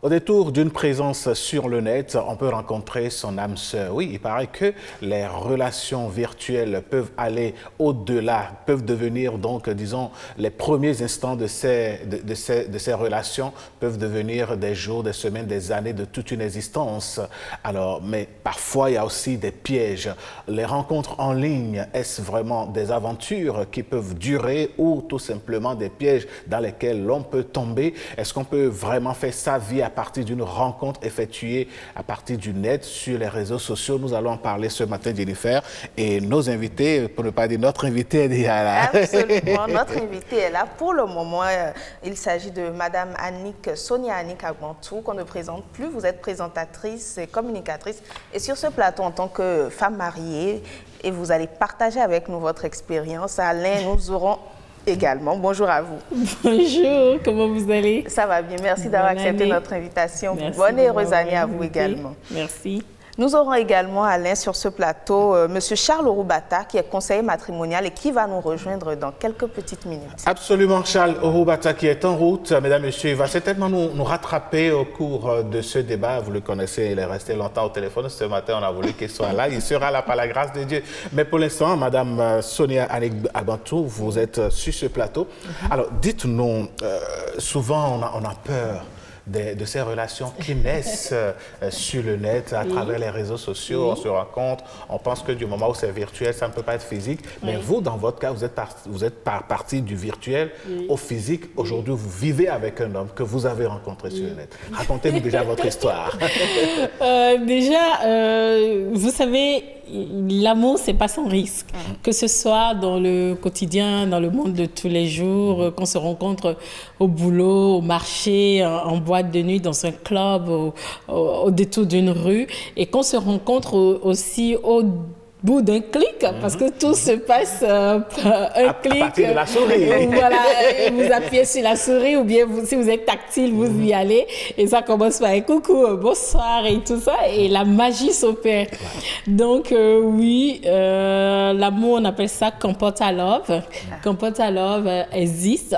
Au détour d'une présence sur le net, on peut rencontrer son âme sœur. Oui, il paraît que les relations virtuelles peuvent aller au-delà, peuvent devenir donc, disons, les premiers instants de ces relations peuvent devenir des jours, des semaines, des années, de toute une existence. Alors, mais parfois, il y a aussi des pièges. Les rencontres en ligne, est-ce vraiment des aventures qui peuvent durer ou tout simplement des pièges dans lesquels l'on peut tomber? Est-ce qu'on peut vraiment faire sa vie à partir d'une rencontre effectuée à partir du net sur les réseaux sociaux? Nous allons en parler ce matin, Jennifer, et nos invités, pour ne pas dire notre invité, est déjà là. Absolument, notre invité est là. Pour le moment, il s'agit de Madame Sonia Annick Agbantou, qu'on ne présente plus. Vous êtes présentatrice et communicatrice, et sur ce plateau en tant que femme mariée, et vous allez partager avec nous votre expérience. Alain, nous aurons également. Bonjour à vous. Bonjour, comment vous allez? Ça va bien, merci d'avoir accepté notre invitation. Merci. Bonne et heureuse année à vous également. Merci. Nous aurons également, Alain, sur ce plateau, Monsieur Charles Orubata, qui est conseiller matrimonial et qui va nous rejoindre dans quelques petites minutes. Absolument, Charles Orubata qui est en route. Mesdames, Messieurs, il va certainement nous rattraper au cours de ce débat. Vous le connaissez, il est resté longtemps au téléphone. Ce matin, on a voulu qu'il soit là. Il sera là par la grâce de Dieu. Mais pour l'instant, Madame Sonia Annick Agbantou, vous êtes sur ce plateau. Alors, dites-nous, souvent on a peur de ces relations qui naissent sur le net, à travers les réseaux sociaux. On se rencontre, on pense que du moment où c'est virtuel, ça ne peut pas être physique. Mais vous, dans votre cas, vous êtes parti du virtuel au physique. Aujourd'hui, vous vivez avec un homme que vous avez rencontré sur le net. Racontez-nous déjà votre histoire. Vous savez, l'amour, c'est pas sans risque. Que ce soit dans le quotidien, dans le monde de tous les jours, qu'on se rencontre au boulot, au marché, en boîte de nuit, dans un club, au détour d'une rue, et qu'on se rencontre aussi au bout d'un clic, parce que tout se passe par un clic. À partir de la souris. Voilà, vous appuyez sur la souris, ou bien si vous êtes tactile, vous y allez, et ça commence par un coucou, bonsoir, et tout ça, et la magie s'opère. Donc, oui, l'amour, on appelle ça Comporta Love. Comporta Love existe.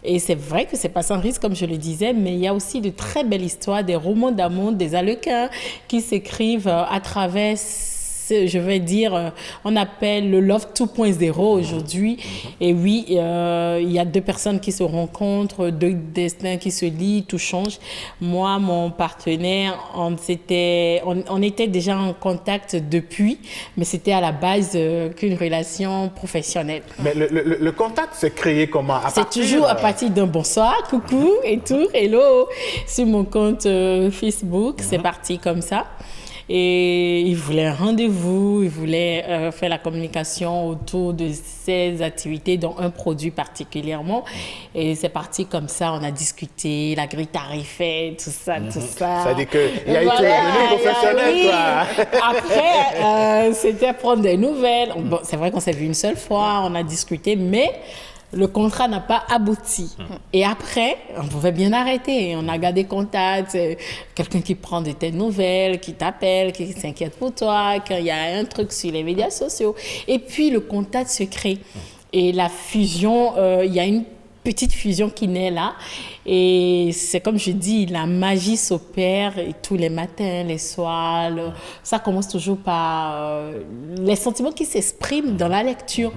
Et c'est vrai que c'est pas sans risque, comme je le disais, mais il y a aussi de très belles histoires, des romans d'amour, des Harlequins qui s'écrivent à travers, je vais dire, on appelle le Love 2.0 aujourd'hui. Et oui, il y a deux personnes qui se rencontrent, deux destins qui se lient, tout change. Moi, mon partenaire, on était déjà en contact depuis, mais c'était à la base qu'une relation professionnelle. Mais le contact s'est créé comment? C'est toujours à partir d'un bonsoir, coucou et tout, hello. Sur mon compte Facebook, c'est parti comme ça. Et il voulait un rendez-vous, il voulait faire la communication autour de ses activités, dont un produit particulièrement. Et c'est parti comme ça, on a discuté, la grille tarifaire, tout ça, tout ça. Ça dit qu'il y a eu tout le professionnel, oui. quoi. Après, c'était prendre des nouvelles. Bon, c'est vrai qu'on s'est vu une seule fois, on a discuté, mais le contrat n'a pas abouti. Et après, on pouvait bien arrêter. On a gardé contact. Quelqu'un qui prend de tes nouvelles, qui t'appelle, qui s'inquiète pour toi, quand il y a un truc sur les médias sociaux. Et puis, le contact se crée. Et la fusion, il y a une petite fusion qui naît là. Et c'est comme je dis, la magie s'opère et tous les matins, les soirs. Ça commence toujours par les sentiments qui s'expriment dans la lecture.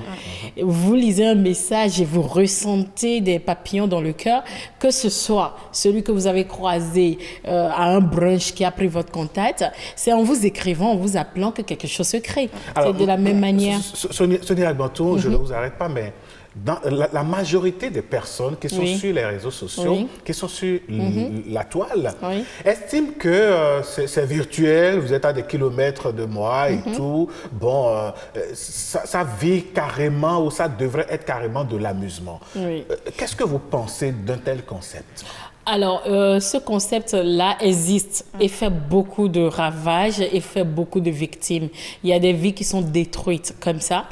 Vous lisez un message et vous ressentez des papillons dans le cœur, que ce soit celui que vous avez croisé à un brunch qui a pris votre contact. C'est en vous écrivant, en vous appelant que quelque chose se crée. C'est de la même manière. Sonia Agbantou, je ne vous arrête pas, mais dans la majorité des personnes qui sont sur les réseaux sociaux, qui sont sur la toile, estiment que c'est virtuel, vous êtes à des kilomètres de moi et tout. Bon, ça vit carrément, ou ça devrait être carrément de l'amusement. Qu'est-ce que vous pensez d'un tel concept? Alors, ce concept-là existe et fait beaucoup de ravages et fait beaucoup de victimes. Il y a des vies qui sont détruites comme ça.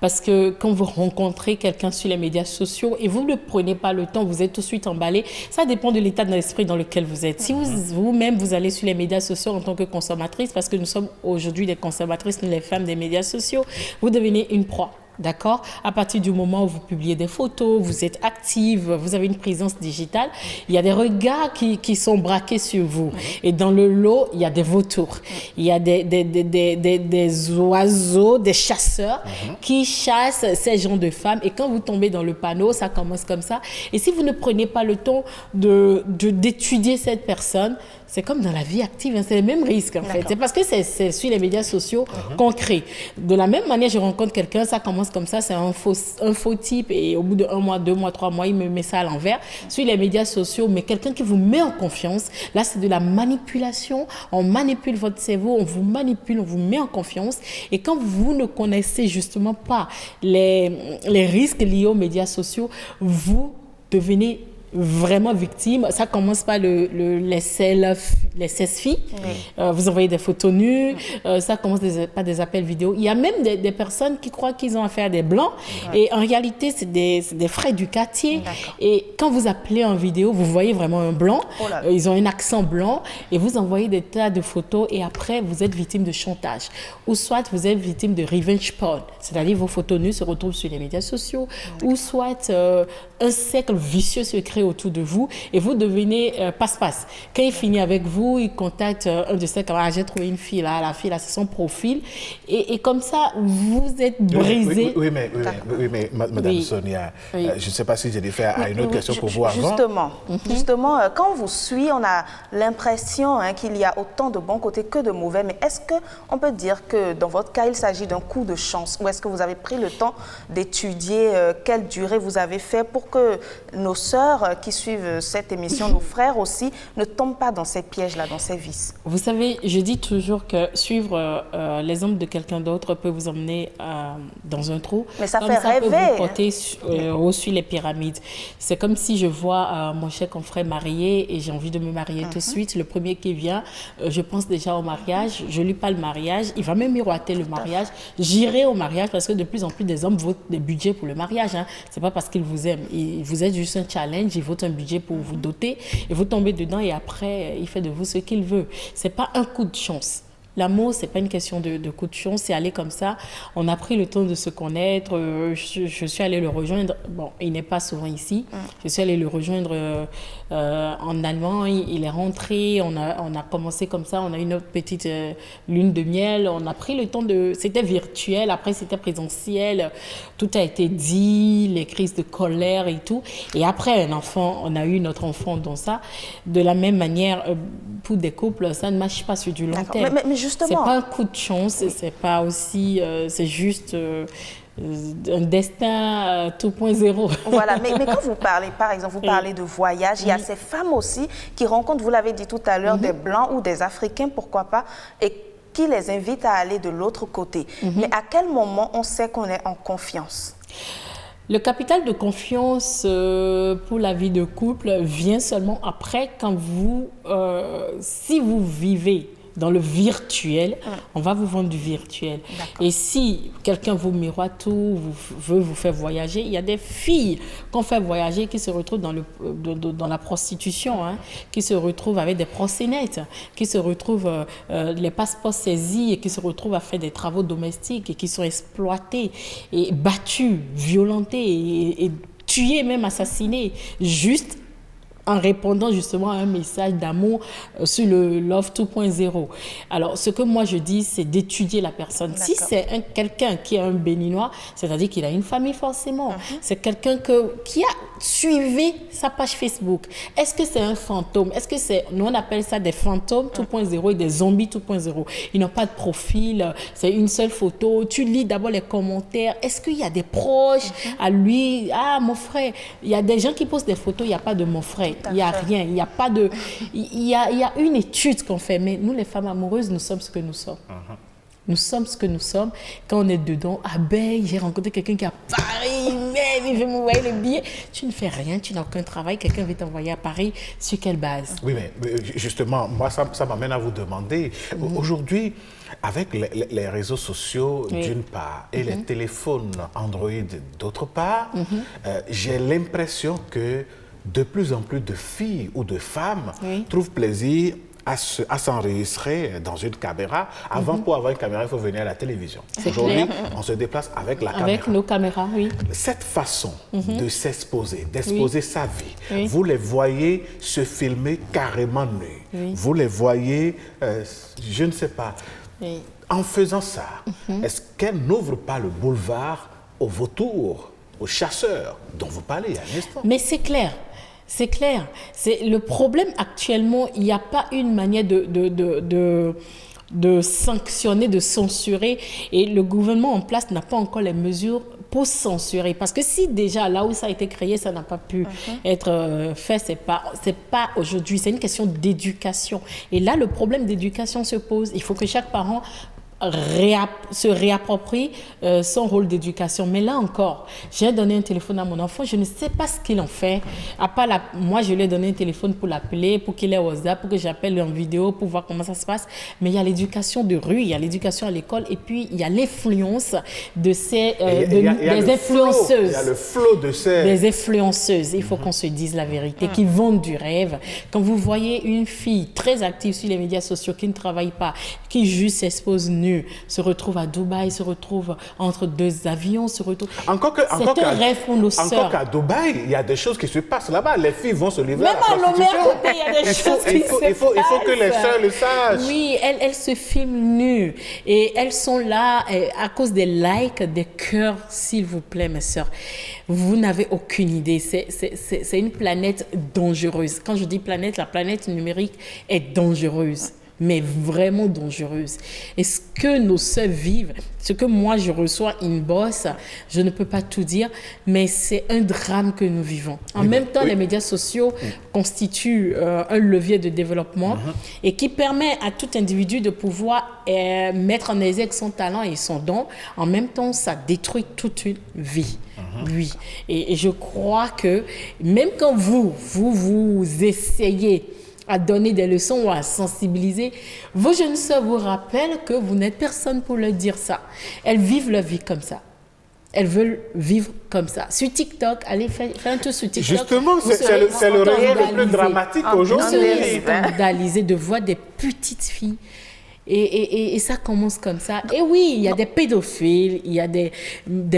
Parce que quand vous rencontrez quelqu'un sur les médias sociaux et vous ne prenez pas le temps, vous êtes tout de suite emballé, ça dépend de l'état d'esprit dans lequel vous êtes. Si vous-même, vous allez sur les médias sociaux en tant que consommatrice, parce que nous sommes aujourd'hui des consommatrices, nous les femmes des médias sociaux, vous devenez une proie. d'accord? À partir du moment où vous publiez des photos, vous êtes active, vous avez une présence digitale, il y a des regards qui sont braqués sur vous. Et dans le lot, il y a des vautours. Il y a des oiseaux, des chasseurs qui chassent ces genres de femmes. Et quand vous tombez dans le panneau, ça commence comme ça. Et si vous ne prenez pas le temps d'étudier cette personne, c'est comme dans la vie active, hein, c'est les mêmes risques en fait. C'est parce que c'est sur les médias sociaux qu'on crée. De la même manière, je rencontre quelqu'un, ça commence comme ça, c'est un faux type et au bout de 1 mois, 2 mois, 3 mois, il me met ça à l'envers. Sur les médias sociaux, mais quelqu'un qui vous met en confiance, là c'est de la manipulation, on manipule votre cerveau, on vous manipule, on vous met en confiance. Et quand vous ne connaissez justement pas les risques liés aux médias sociaux, vous devenez vraiment victime. Ça commence par les selfies. Vous envoyez des photos nues. Ça commence par des appels vidéo. Il y a même des personnes qui croient qu'ils ont affaire à des blancs. Et en réalité, c'est des frais du quartier. Et quand vous appelez en vidéo, vous voyez vraiment un blanc. Ils ont un accent blanc. Et vous envoyez des tas de photos. Et après, vous êtes victime de chantage. Ou soit vous êtes victime de revenge porn. C'est-à-dire vos photos nues se retrouvent sur les médias sociaux. Ou soit un cercle vicieux se crée autour de vous et vous devenez passe-passe. Quand il finit avec vous, il contacte un de ses camarades. J'ai trouvé une fille là, la fille là, c'est son profil. Et comme ça, vous êtes brisé. Oui, mais Madame Sonia, je ne sais pas si j'ai fait une autre question pour vous avant. Justement, quand on vous suit, on a l'impression qu'il y a autant de bons côtés que de mauvais. Mais est-ce qu'on peut dire que dans votre cas, il s'agit d'un coup de chance ou est-ce que vous avez pris le temps d'étudier quelle durée vous avez fait pour que nos sœurs qui suivent cette émission, nos frères aussi, ne tombent pas dans ces pièges-là, dans ces vices? Vous savez, je dis toujours que suivre l'exemple de quelqu'un d'autre peut vous emmener dans un trou. Mais ça fait rêver. Peut vous porter au-dessus les pyramides. C'est comme si je vois mon cher confrère marié et j'ai envie de me marier tout de suite. Le premier qui vient, je pense déjà au mariage. Je lui parle mariage. Il va me miroiter le mariage. J'irai au mariage parce que de plus en plus des hommes votent des budgets pour le mariage. Hein. C'est pas parce qu'ils vous aiment. Vous êtes juste un challenge. Ils votent un budget pour vous doter et vous tombez dedans et après, il fait de vous ce qu'il veut. C'est pas un coup de chance. L'amour, c'est pas une question de coup de chance, c'est aller comme ça. On a pris le temps de se connaître. Je suis allée le rejoindre. Bon, il n'est pas souvent ici. Je suis allée le rejoindre en Allemagne. Il est rentré. On a commencé comme ça. On a eu notre petite lune de miel. On a pris le temps de... C'était virtuel. Après, c'était présentiel. Tout a été dit, les crises de colère et tout. Et après, un enfant, on a eu notre enfant dans ça. De la même manière, pour des couples, ça ne marche pas sur du long terme. Mais justement, c'est pas un coup de chance, c'est pas aussi, c'est juste un destin 2.0. Voilà, mais quand vous parlez, par exemple, vous parlez de voyage, il y a ces femmes aussi qui rencontrent, vous l'avez dit tout à l'heure, des Blancs ou des Africains, pourquoi pas, et qui les invitent à aller de l'autre côté. Mais à quel moment on sait qu'on est en confiance? Le capital de confiance pour la vie de couple vient seulement après quand si vous vivez dans le virtuel, on va vous vendre du virtuel. Et si quelqu'un vous miroite tout, veut vous faire voyager, il y a des filles qu'on fait voyager qui se retrouvent dans la prostitution, hein, qui se retrouvent avec des proxénètes, qui se retrouvent les passeports saisis et qui se retrouvent à faire des travaux domestiques et qui sont exploitées et battues, violentées et tuées, même assassinées, juste en répondant justement à un message d'amour sur le Love 2.0. Alors, ce que moi je dis, c'est d'étudier la personne. Si c'est quelqu'un qui est un Béninois, c'est-à-dire qu'il a une famille forcément. C'est quelqu'un qui a suivi sa page Facebook. Est-ce que c'est un fantôme? Est-ce que c'est, nous on appelle ça des fantômes 2.0 et des zombies 2.0. Ils n'ont pas de profil, c'est une seule photo. Tu lis d'abord les commentaires. Est-ce qu'il y a des proches à lui? Ah, mon frère. Il y a des gens qui postent des photos, il n'y a pas de mon frère. Il n'y a rien, il n'y a pas de... Il y a une étude qu'on fait, mais nous, les femmes amoureuses, nous sommes ce que nous sommes. Nous sommes ce que nous sommes. Quand on est dedans, ah ben, j'ai rencontré quelqu'un qui est à Paris, mais il veut m'envoyer le billet. Tu ne fais rien, tu n'as aucun travail, quelqu'un veut t'envoyer à Paris. Sur quelle base? Oui, mais justement, moi, ça m'amène à vous demander, aujourd'hui, avec les réseaux sociaux d'une part et les téléphones Android d'autre part, j'ai l'impression que de plus en plus de filles ou de femmes trouvent plaisir à s'enregistrer dans une caméra. Avant, pour avoir une caméra, il faut venir à la télévision. C'est Aujourd'hui, clair. on se déplace avec la caméra. Avec nos caméras, oui. Cette façon de s'exposer, d'exposer sa vie, Oui. vous les voyez se filmer carrément nus. Oui. Vous les voyez, je ne sais pas, Oui. en faisant ça, est-ce qu'elle n'ouvre pas le boulevard aux vautours, aux chasseurs dont vous parlez il y a un instant? Mais c'est clair. C'est clair. C'est le problème actuellement, il n'y a pas une manière de sanctionner, de censurer. Et le gouvernement en place n'a pas encore les mesures pour censurer. Parce que si déjà là où ça a été créé, ça n'a pas pu être fait, c'est pas aujourd'hui. C'est une question d'éducation. Et là, le problème d'éducation se pose. Il faut que chaque parent se réapproprie son rôle d'éducation. Mais là encore, j'ai donné un téléphone à mon enfant, je ne sais pas ce qu'il en fait. À part moi, je lui ai donné un téléphone pour l'appeler, pour qu'il ait WhatsApp, pour que j'appelle en vidéo, pour voir comment ça se passe. Mais il y a l'éducation de rue, il y a l'éducation à l'école, et puis il y a l'influence de ces des influenceuses. Il y a le flot de ces... Des influenceuses, il faut qu'on se dise la vérité, qui vendent du rêve. Quand vous voyez une fille très active sur les médias sociaux, qui ne travaille pas, qui juste s'expose nue, se retrouve à Dubaï, se retrouve entre deux avions, se retrouve... C'est un rêve pour nos sœurs. Encore qu'à Dubaï, il y a des choses qui se passent là-bas. Les filles vont se livrer Même à la prostitution. à côté, il y a des choses qui se passent. Il faut que les sœurs le sachent. Oui, elles se filment nues. Et elles sont là à cause des likes, des cœurs, s'il vous plaît, mes sœurs. Vous n'avez aucune idée. C'est une planète dangereuse. Quand je dis planète, la planète numérique est dangereuse. Mais vraiment dangereuse. Et ce que nos sœurs vivent, ce que moi je reçois inbox, je ne peux pas tout dire, mais c'est un drame que nous vivons. En même temps, les médias sociaux constituent un levier de développement et qui permet à tout individu de pouvoir mettre en exergue son talent et son don. En même temps, ça détruit toute une vie. Oui. Et je crois que même quand vous essayez à donner des leçons ou à sensibiliser, vos jeunes sœurs vous rappellent que vous n'êtes personne pour leur dire ça. Elles vivent leur vie comme ça. Elles veulent vivre comme ça. Sur TikTok, allez faire un tour sur TikTok. Justement, c'est le réel le plus dramatique aujourd'hui. Vous serez scandalisés de voir des petites filles. Et ça commence comme ça. Et oui, il y a des pédophiles, il y a des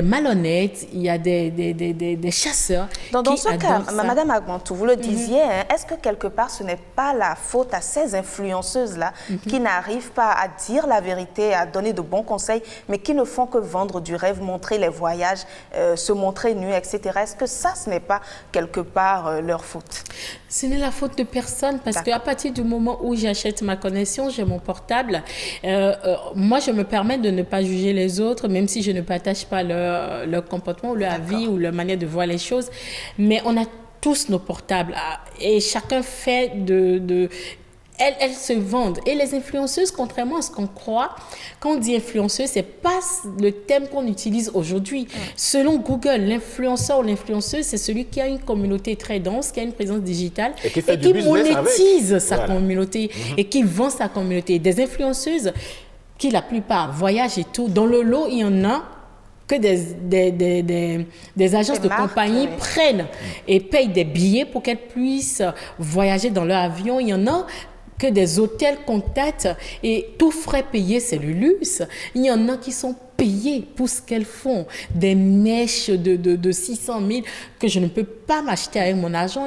malhonnêtes, il y a des chasseurs. Dans ce cas, Madame Agbantou, vous le disiez, est-ce que quelque part ce n'est pas la faute à ces influenceuses-là qui n'arrivent pas à dire la vérité, à donner de bons conseils, mais qui ne font que vendre du rêve, montrer les voyages, se montrer nus, etc. Est-ce que ça, ce n'est pas quelque part leur faute? Ce n'est la faute de personne parce qu'à partir du moment où j'achète ma connexion, j'ai mon portable, moi je me permets de ne pas juger les autres, même si je ne partage pas leur comportement ou leur avis ou leur manière de voir les choses. Mais on a tous nos portables et chacun fait Elles se vendent. Et les influenceuses, contrairement à ce qu'on croit, quand on dit influenceuse, ce n'est pas le terme qu'on utilise aujourd'hui. Selon Google, l'influenceur ou l'influenceuse, c'est celui qui a une communauté très dense, qui a une présence digitale et qui monétise sa communauté et qui vend sa communauté. Des influenceuses qui, la plupart, voyagent et tout. Dans le lot, il y en a que des agences de compagnie prennent et payent des billets pour qu'elles puissent voyager dans leur avion. Il y en a que des hôtels contactent et tout frais payé, c'est le luxe. Il y en a qui sont payés pour ce qu'elles font. Des mèches de 600 000 que je ne peux pas m'acheter avec mon argent.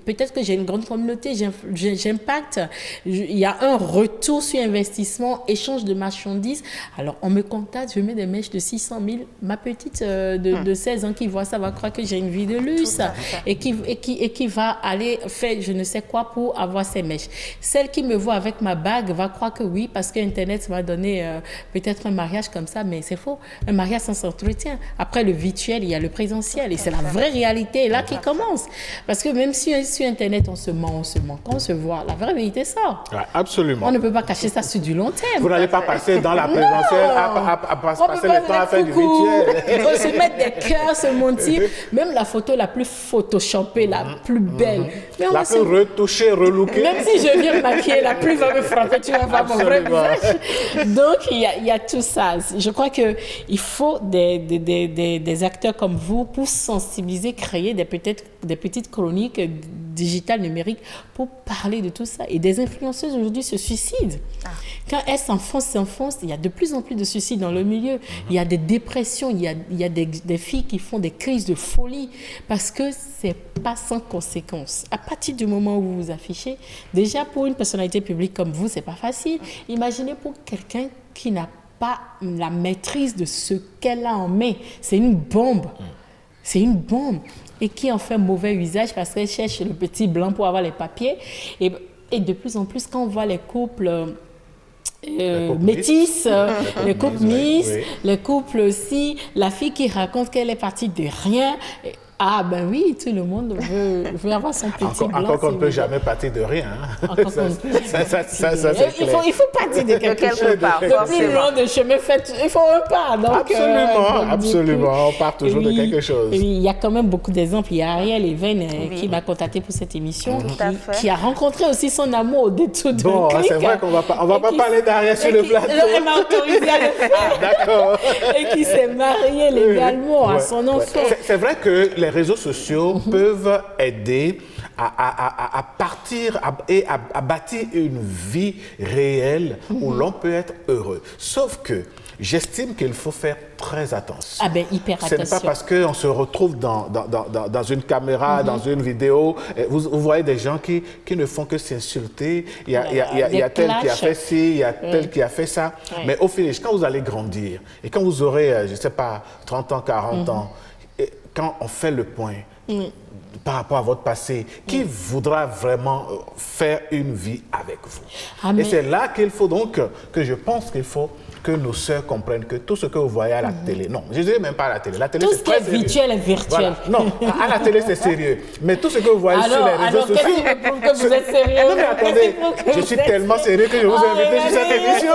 Peut-être que j'ai une grande communauté, j'impacte. Il y a un retour sur investissement, échange de marchandises. Alors, on me contacte, je mets des mèches de 600 000. Ma petite de 16 ans qui voit ça va croire que j'ai une vie de luxe et qui va aller faire je ne sais quoi pour avoir ces mèches. Celle qui me voit avec ma bague va croire que oui, parce que Internet m'a donné peut-être un mariage comme ça, mais c'est faux. Un mariage sans s'entretien. Après le virtuel, il y a le présentiel. Et c'est la vraie réalité là qui commence. Parce que même si sur Internet, on se ment. Quand on se voit, la vraie vérité sort. Ouais, absolument. On ne peut pas cacher ça sur du long terme. Vous n'allez pas passer dans la présentielle à passer le temps à faire du virtuel. On se mettre des cœurs, se mentir. Même la photo la plus photoshopée, la plus belle. Mais la plus retouchée, relookée. Même si je viens me maquiller, la pluie va me frapper, tu vas voir mon vrai visage. Donc, il y a tout ça. Je crois qu'il faut des acteurs comme vous pour sensibiliser, créer des petites chroniques, digital, numérique, pour parler de tout ça. Et des influenceuses aujourd'hui se suicident. Quand elles s'enfoncent, il y a de plus en plus de suicides dans le milieu. Il y a des dépressions, il y a des filles qui font des crises de folie parce que c'est pas sans conséquence. À partir du moment où vous vous affichez, déjà pour une personnalité publique comme vous, c'est pas facile. Imaginez pour quelqu'un qui n'a pas la maîtrise de ce qu'elle a en main. C'est une bombe. C'est une bombe. Et qui en fait mauvais usage parce qu'elle cherche le petit blanc pour avoir les papiers. Et de plus en plus, quand on voit les couples métis, les couples miss, les couples aussi, la fille qui raconte qu'elle est partie de rien. Ah ben oui, tout le monde veut avoir son petit blanc. Encore qu'on ne peut jamais partir de rien. Encore qu'on ne peut jamais il faut partir de quelque chose. Le plus long de chemin fait, il faut un pas. Donc, absolument, on part toujours de quelque chose. Il y a quand même beaucoup d'exemples. Il y a Ariel Even qui m'a contacté pour cette émission, qui a rencontré aussi son amour au détour de Bon, c'est vrai qu'on va pas parler d'Ariel sur le plateau. Elle m'a autorisé à le faire. D'accord. Et qui s'est mariée légalement à son enfant. C'est vrai que les réseaux sociaux peuvent aider à partir et à bâtir une vie réelle où l'on peut être heureux. Sauf que j'estime qu'il faut faire très attention. Ah ben, hyper attention. Ce n'est pas parce qu'on se retrouve dans une caméra, dans une vidéo, vous voyez des gens qui ne font que s'insulter. Il y a tel qui a fait ci, il y a tel qui a fait ça. Mais au finish, quand vous allez grandir et quand vous aurez, je ne sais pas, 30 ans, 40 ans, quand on fait le point par rapport à votre passé, qui voudra vraiment faire une vie avec vous? Et c'est là qu'il faut donc, que je pense qu'il faut que nos sœurs comprennent que tout ce que vous voyez à la télé, non, je ne dirais même pas à la télé. La télé, tout ce qui est virtuel est virtuel. Voilà. Non, à la télé, c'est sérieux. Mais tout ce que vous voyez sur les réseaux sociaux... Alors, qu'est-ce qui prouve que vous êtes sérieux? Non, mais attendez, je suis tellement sérieux que je vous ai invité sur cette émission.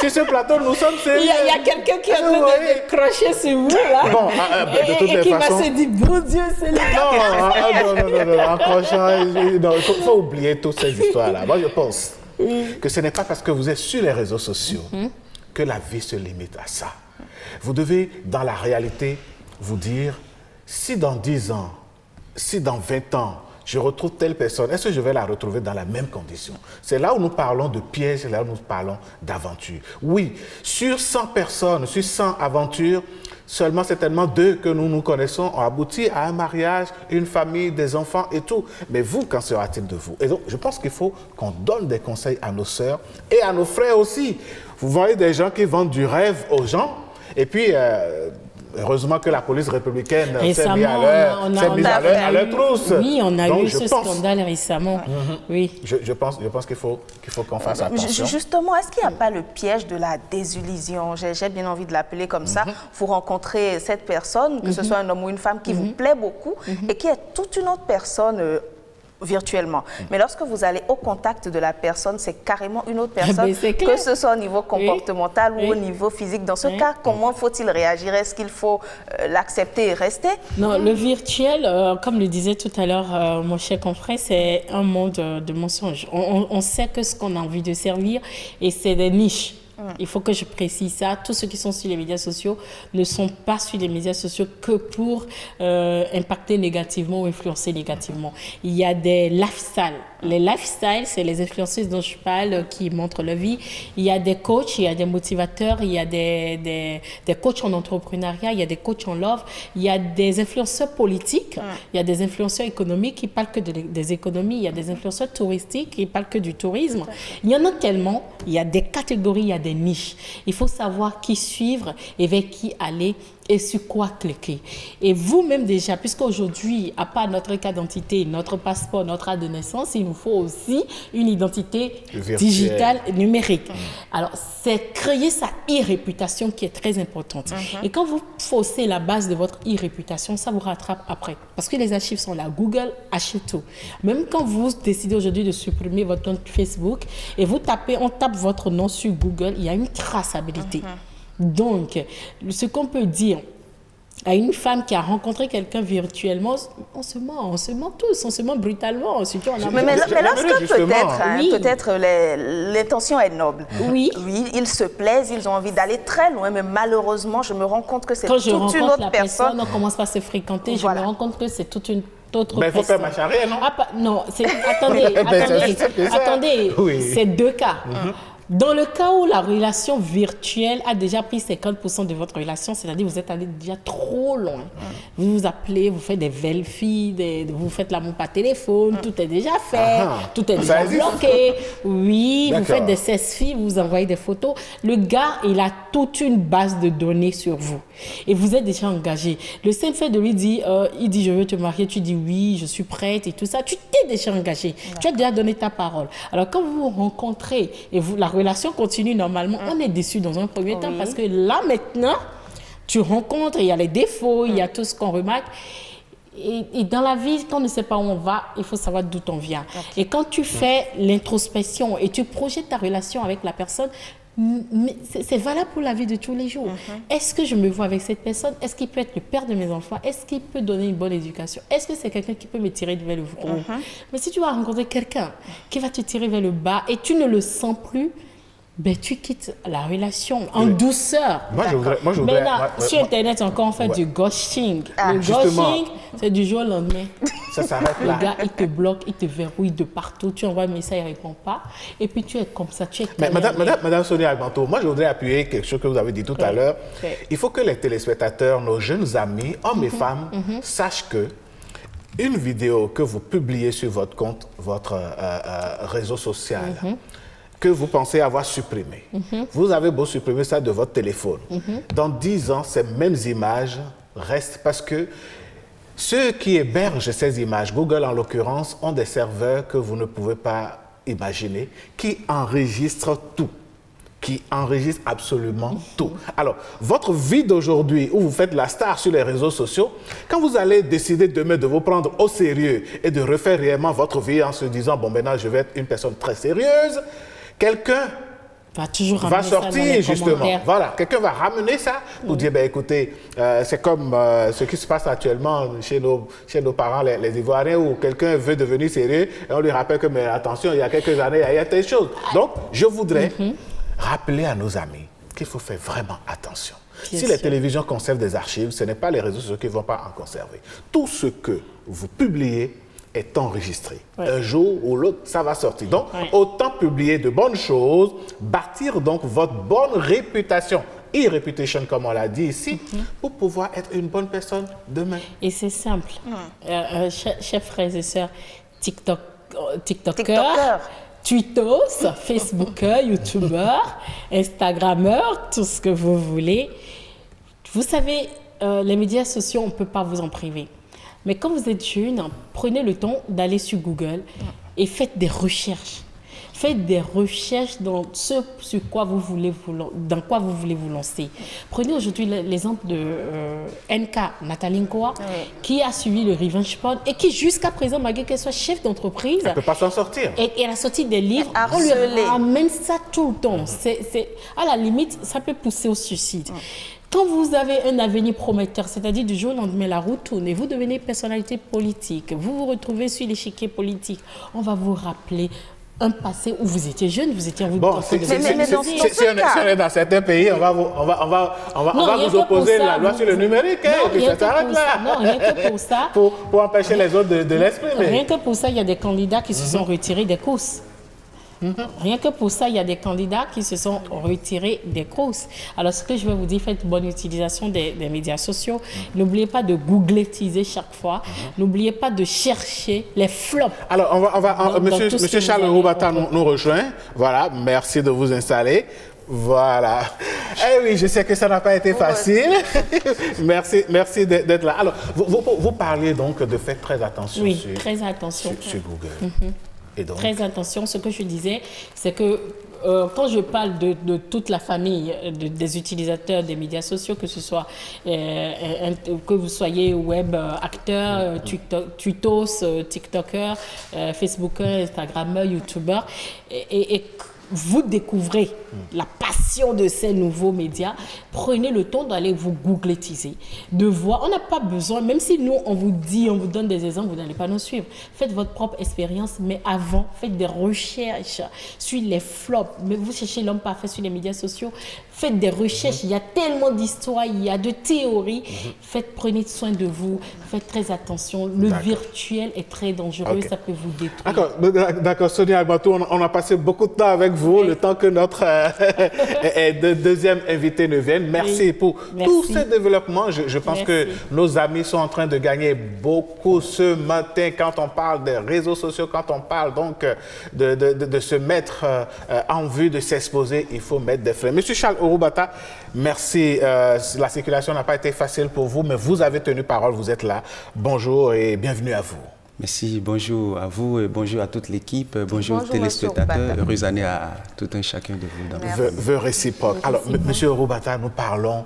Sur ce plateau, nous sommes sérieux. Il y a quelqu'un qui est en train de crocher sur vous, là. Bon, de toutes les qui façons... va se dire, bon Dieu, c'est le Non, en crochant, il faut oublier toutes ces histoires-là. Moi, je pense que ce n'est pas parce que vous êtes sur les réseaux sociaux que la vie se limite à ça. Vous devez, dans la réalité, vous dire, si dans 10 ans, si dans 20 ans, je retrouve telle personne, est-ce que je vais la retrouver dans la même condition? C'est là où nous parlons de pièges, c'est là où nous parlons d'aventure. Oui, sur 100 personnes, sur 100 aventures, seulement certainement 2 que nous connaissons ont abouti à un mariage, une famille, des enfants et tout. Mais vous, qu'en sera-t-il de vous? Et donc, je pense qu'il faut qu'on donne des conseils à nos sœurs et à nos frères aussi. Vous voyez des gens qui vendent du rêve aux gens et puis... heureusement que la police républicaine s'est mise à leur trousse. Oui, on a eu ce scandale récemment. Oui. Je pense qu'il faut qu'on fasse attention. Justement, est-ce qu'il n'y a pas le piège de la désillusion? J'ai bien envie de l'appeler comme ça. Vous rencontrez cette personne, que ce soit un homme ou une femme, qui vous plaît beaucoup et qui est toute une autre personne virtuellement. Mais lorsque vous allez au contact de la personne, c'est carrément une autre personne, que ce soit au niveau comportemental ou au niveau physique. Dans ce cas, comment faut-il réagir? Est-ce qu'il faut l'accepter et rester? Non, le virtuel, comme le disait tout à l'heure mon cher confrère, c'est un monde de mensonges. On sait que ce qu'on a envie de servir et c'est des niches. Il faut que je précise ça. Tous ceux qui sont sur les médias sociaux ne sont pas sur les médias sociaux que pour impacter négativement ou influencer négativement. Il y a des lifestyles. Les lifestyles, c'est les influenceuses dont je parle qui montrent leur vie. Il y a des coachs, il y a des motivateurs, il y a des coachs en entrepreneuriat, il y a des coachs en love, il y a des influenceurs politiques, il y a des influenceurs économiques qui parlent que des économies, il y a des influenceurs touristiques qui parlent que du tourisme. Il y en a tellement, il y a des catégories, il y a des niches. Il faut savoir qui suivre et vers qui aller et sur quoi cliquer. Et vous-même déjà, puisqu'aujourd'hui, à part notre carte d'identité, notre passeport, notre acte de naissance, il nous faut aussi une identité digitale numérique. Alors, c'est créer sa e-réputation qui est très importante. Et quand vous faussez la base de votre e-réputation, ça vous rattrape après. Parce que les archives sont là. Google archive tout. Même quand vous décidez aujourd'hui de supprimer votre compte Facebook et on tape votre nom sur Google, il y a une traçabilité. Donc, ce qu'on peut dire à une femme qui a rencontré quelqu'un virtuellement, on se ment tous, on se ment brutalement. Surtout en mais lorsque peut-être l'intention est noble. Oui, ils se plaisent, ils ont envie d'aller très loin, mais malheureusement, je me rends compte que c'est toute une autre personne. On commence par se fréquenter, je me rends compte que c'est toute une autre Mais il faut faire personne. marche arrière, non? Non, attendez, Oui. c'est deux cas. Dans le cas où la relation virtuelle a déjà pris 50% de votre relation, c'est-à-dire vous êtes allé déjà trop loin. Vous vous appelez, vous faites des selfies, vous faites l'amour par téléphone, tout est déjà fait, tout est Ça déjà existe? bloqué. Oui, vous D'accord. faites des selfies, vous envoyez des photos. Le gars, il a toute une base de données sur vous. Et vous êtes déjà engagé. Le simple fait de lui dire, il dit je veux te marier, tu dis oui, je suis prête et tout ça, tu t'es déjà engagé. Tu as déjà donné ta parole. Alors quand vous vous rencontrez et la relation continue normalement, on est déçu dans un premier temps parce que là maintenant, tu rencontres, il y a les défauts, il y a tout ce qu'on remarque. Et dans la vie, quand on ne sait pas où on va, il faut savoir d'où on vient. Et quand tu fais l'introspection et tu projettes ta relation avec la personne, c'est valable pour la vie de tous les jours. Est-ce que je me vois avec cette personne? Est-ce qu'il peut être le père de mes enfants? Est-ce qu'il peut donner une bonne éducation? Est-ce que c'est quelqu'un qui peut me tirer vers le haut? Mais si tu vas rencontrer quelqu'un qui va te tirer vers le bas et tu ne le sens plus, ben, tu quittes la relation en douceur. Moi, je voudrais... Maintenant, sur Internet, encore on fait du ghosting. Le justement. ghosting, c'est du jour au lendemain. Ça s'arrête Le là. gars, il te bloque, il te verrouille de partout. Tu envoies un message, il ne répond pas. Et puis tu es comme ça, tu es Mais calé. Madame Sonia Agbanto, moi je voudrais appuyer quelque chose que vous avez dit tout à l'heure. Il faut que les téléspectateurs, nos jeunes amis, hommes et femmes, sachent que une vidéo que vous publiez sur votre compte, votre réseau social, que vous pensez avoir supprimé, vous avez beau supprimer ça de votre téléphone. Dans 10 ans, ces mêmes images restent parce que ceux qui hébergent ces images, Google en l'occurrence, ont des serveurs que vous ne pouvez pas imaginer, qui enregistrent tout, qui enregistrent absolument tout. Alors, votre vie d'aujourd'hui, où vous faites la star sur les réseaux sociaux, quand vous allez décider demain de vous prendre au sérieux et de refaire réellement votre vie en se disant, bon, maintenant, je vais être une personne très sérieuse, quelqu'un va sortir justement. Voilà, quelqu'un va ramener ça pour dire, ben, écoutez, c'est comme ce qui se passe actuellement chez nos parents, les Ivoiriens, où quelqu'un veut devenir sérieux et on lui rappelle que, mais attention, il y a quelques années, il y a telle chose. Donc, je voudrais rappeler à nos amis qu'il faut faire vraiment attention. Si les télévisions conservent des archives, ce n'est pas les réseaux sociaux qui ne vont pas en conserver. Tout ce que vous publiez est enregistré. Un jour ou l'autre, ça va sortir. Donc, autant publier de bonnes choses, bâtir donc votre bonne réputation, e-reputation comme on l'a dit ici, pour pouvoir être une bonne personne demain. Et c'est simple. Chers frères et sœurs, TikTokers, Twittos, Facebookers, YouTubers, Instagrammeurs, tout ce que vous voulez. Vous savez, les médias sociaux, on ne peut pas vous en priver. Mais quand vous êtes jeune, prenez le temps d'aller sur Google et faites des recherches. Faites des recherches dans ce sur quoi vous voulez dans quoi vous voulez vous lancer. Prenez aujourd'hui l'exemple de NK, Nathalie Nkoa, qui a suivi le Revenge Porn et qui jusqu'à présent, malgré qu'elle soit chef d'entreprise, Elle ne peut pas s'en sortir. et elle a sorti des livres, on lui ramène ça tout le temps. À la limite, ça peut pousser au suicide. Quand vous avez un avenir prometteur, c'est-à-dire du jour au lendemain, la roue tourne et vous devenez personnalité politique, vous vous retrouvez sur l'échiquier politique, on va vous rappeler un passé où vous étiez jeune, vous étiez en vous Bon, si on est dans certains pays, on va vous opposer la loi sur le numérique, et puis ça s'arrête là. Non, rien que pour ça. Pour empêcher les autres de l'exprimer. Rien que pour ça, il y a des candidats qui se sont retirés des courses. Rien que pour ça, il y a des candidats qui se sont retirés des courses. Alors, ce que je vais vous dire, faites bonne utilisation des médias sociaux. N'oubliez pas de googletiser chaque fois. N'oubliez pas de chercher les flops. Alors, monsieur Charles Roubata nous rejoint. Voilà, merci de vous installer. Voilà. Eh oui, je sais que ça n'a pas été facile. merci d'être là. Alors, vous parliez donc de faire très attention sur Google. Et donc, très attention, ce que je disais, c'est que quand je parle de toute la famille des utilisateurs des médias sociaux, que ce soit que vous soyez web acteur, twittos, tiktoker, facebooker, instagrammeur, youtubeur, et vous découvrez la passion de ces nouveaux médias, prenez le temps d'aller vous googletiser, de voir. On n'a pas besoin, même si nous, on vous dit, on vous donne des exemples, vous n'allez pas nous suivre. Faites votre propre expérience, mais avant, faites des recherches sur les flops. Mais vous cherchez l'homme parfait sur les médias sociaux, faites des recherches. Il y a tellement d'histoires, il y a de théories. Prenez soin de vous, faites très attention. Le virtuel est très dangereux, ça peut vous détruire. D'accord, Sonia Agbantou, on a passé beaucoup de temps avec vous, le temps que notre deuxième invité ne vienne. Merci pour tous ces développements. Je pense que nos amis sont en train de gagner beaucoup ce matin quand on parle des réseaux sociaux, quand on parle donc de se mettre en vue, de s'exposer, il faut mettre des freins. Monsieur Charles Orubata, merci. La circulation n'a pas été facile pour vous, mais vous avez tenu parole, vous êtes là. Bonjour et bienvenue à vous. Merci, bonjour à vous et bonjour à toute l'équipe, bonjour aux téléspectateurs, heureuse année à tout un chacun de vous. Vœux réciproques. Alors, Monsieur Orubata, nous parlons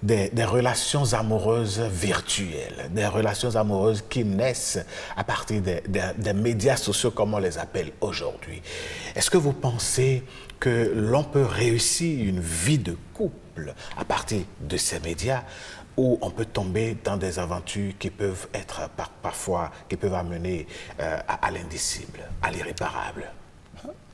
des relations amoureuses virtuelles, des relations amoureuses qui naissent à partir des médias sociaux, comme on les appelle aujourd'hui. Est-ce que vous pensez que l'on peut réussir une vie de couple à partir de ces médias, où on peut tomber dans des aventures qui peuvent être parfois, qui peuvent amener à l'indicible, à l'irréparable?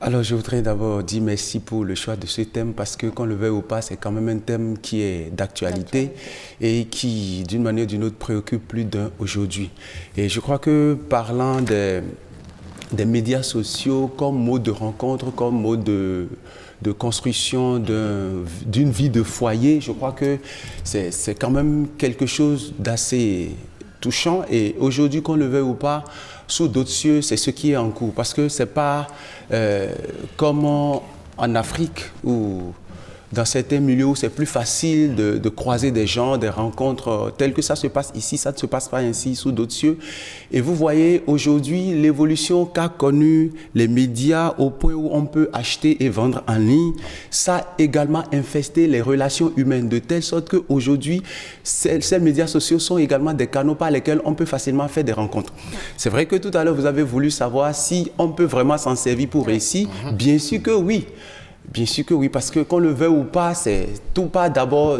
Alors, je voudrais d'abord dire merci pour le choix de ce thème parce que, qu'on le veuille ou pas, c'est quand même un thème qui est d'actualité et qui, d'une manière ou d'une autre, préoccupe plus d'un aujourd'hui. Et je crois que, parlant des médias sociaux comme mode de rencontre, comme mode de construction d'une vie de foyer, je crois que c'est quand même quelque chose d'assez touchant. Et aujourd'hui, qu'on le veuille ou pas, sous d'autres cieux, c'est ce qui est en cours. Parce que ce n'est pas comme en Afrique ou dans certains milieux où c'est plus facile de croiser des gens, des rencontres telles que ça se passe ici, ça ne se passe pas ainsi sous d'autres cieux. Et vous voyez aujourd'hui l'évolution qu'a connue les médias au point où on peut acheter et vendre en ligne. Ça a également infesté les relations humaines de telle sorte qu'aujourd'hui, ces médias sociaux sont également des canaux par lesquels on peut facilement faire des rencontres. C'est vrai que tout à l'heure, vous avez voulu savoir si on peut vraiment s'en servir pour réussir. Bien sûr que oui. Bien sûr que oui, parce que qu'on le veuille ou pas, c'est tout pas d'abord